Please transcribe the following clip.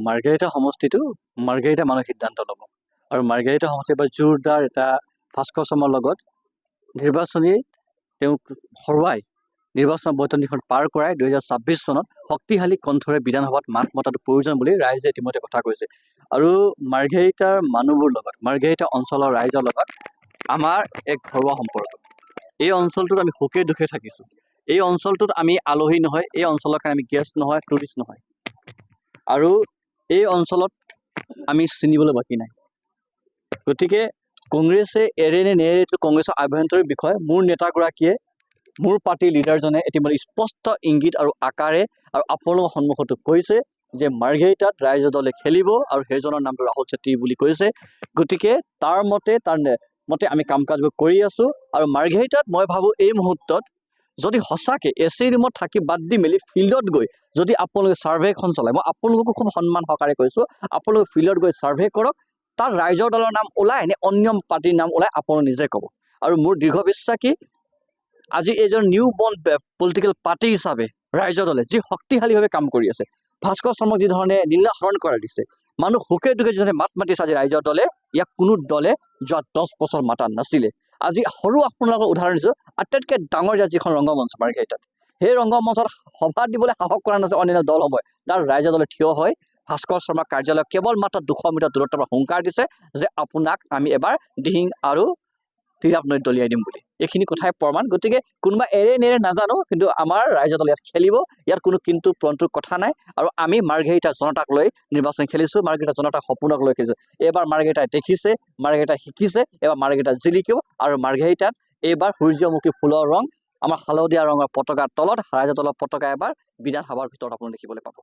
মাৰ্ঘেৰিটা সমষ্টিটো মাৰ্ঘেৰিটা মানুহ সিদ্ধান্ত ল'ব আৰু মাৰ্ঘেৰিটা সমষ্টিৰ পৰা জোৰদাৰ এটা ভাস্কৰ শৰ্মাৰ লগত নিৰ্বাচনী তেওঁক হৰুৱাই নিৰ্বাচনৰ বৈতৰণিখন পাৰ কৰাই 2026 চনত শক্তিশালী কণ্ঠৰে বিধানসভাত মাত মতাটো প্ৰয়োজন বুলি ৰাইজে ইতিমধ্যে কথা কৈছে। আৰু মাৰ্ঘেৰিটাৰ মানুহবোৰ লগত মাৰ্ঘেৰিটা অঞ্চলৰ ৰাইজৰ লগত আমাৰ এক ঘৰুৱা সম্পৰ্ক। এই অঞ্চলটোত আমি সুখে দুখে থাকিছোঁ। এই অঞ্চলটোত আমি আলহী নহয়, এই অঞ্চলৰ কাৰণে আমি গেষ্ট নহয়, টুৰিষ্ট নহয়। আৰু এই অঞ্চলত আমি চিনিবলৈ বাকী নাই। গতিকে কংগ্ৰেছে এৰে নে নেৰে এইটো কংগ্ৰেছৰ আভ্যন্তৰীণ বিষয়। মোৰ নেতাগৰাকীয়ে মোৰ পাৰ্টিৰ লিডাৰজনে ইতিমধ্যে স্পষ্ট ইংগিত আৰু আকাৰে আৰু আপোনালোকৰ সন্মুখতো কৈছে যে মাৰ্ঘেৰিটাত ৰাইজৰ দলে খেলিব আৰু সেইজনৰ নামটো ৰাহুল চেত্ৰী বুলি কৈছে। গতিকে তাৰ মতে আমি কাম কাজবোৰ কৰি আছোঁ। আৰু মাৰ্ঘেৰিটাত মই ভাবোঁ এই মুহূৰ্তত যদি সঁচাকৈ এচি ৰুমত থাকি বাদ দি মেলি ফিল্ডত গৈ যদি আপোনালোকে ছাৰ্ভেখন চলায়, মই আপোনালোককো খুব সন্মান সহকাৰে কৈছোঁ, আপোনালোকে ফিল্ডত গৈ ছাৰ্ভে কৰক। তাত ৰাইজৰ দলৰ নাম ওলায় নে অন্য পাৰ্টিৰ নাম ওলায় আপোনালোকে নিজে ক'ব। আৰু মোৰ দৃঢ় বিশ্বাস কি আজি এইজন নিউ বৰ্ণ পলিটিকেল পাৰ্টি হিচাপে ৰাইজৰ দলে যি শক্তিশালীভাৱে কাম কৰি আছে, ভাস্কৰ শৰ্মাক যি ধৰণে নীলাহৰণ কৰাই দিছে, মানুহ সুখে দুখে যিধৰণে মাত মাতিছে আজি ৰাইজৰ দলে, ইয়াক কোনো দলে যোৱা 10 বছৰ মাতা নাছিলে। আজি সৰু আপোনালোকৰ উদাহৰণ দিছোঁ, আটাইতকৈ ডাঙৰ যিখন ৰংগমঞ্চ মাৰ্ঘেৰিটাত, সেই ৰংগমঞ্চত সভা দিবলৈ সাহস কৰা নাছিল অন্যান্য দলসমূহে। তাৰ ৰাইজৰ দলে থিয় হয় ভাস্কৰ শৰ্মাৰ কাৰ্যালয় কেৱল মাত্ৰ 200 মিটাৰ দূৰত্বৰ পৰা হুংকাৰ দিছে যে আপোনাক আমি এবাৰ দিহিং আৰু তিৰাপ নৈত দলিয়াই দিম বুলি। এইখিনি কথাই প্ৰমাণ। গতিকে কোনোবা এৰে নেৰে নাজানো, কিন্তু আমাৰ ৰাইজৰ দল ইয়াত খেলিব। ইয়াত কোনো কিন্তু পৰন্তুৰ কথা নাই। আৰু আমি মাৰ্ঘেৰিটা জনতাক লৈ নিৰ্বাচন খেলিছোঁ, মাৰ্ঘেৰিটা জনতাক সপোনক লৈ খেলিছোঁ। এইবাৰ মাৰ্ঘেৰিটাই দেখিছে, মাৰ্ঘেৰিটাই শিকিছে, এইবাৰ মাৰ্ঘেৰিটা জিলিকিব। আৰু মাৰ্ঘেৰিটাত এইবাৰ সূৰ্যমুখী ফুলৰ ৰং, আমাৰ হালধীয়া ৰঙৰ পতাকাৰ তলত ৰাইজৰ দলৰ পতাকা এবাৰ বিধানসভাৰ ভিতৰত আপোনালোকে দেখিবলৈ পাব।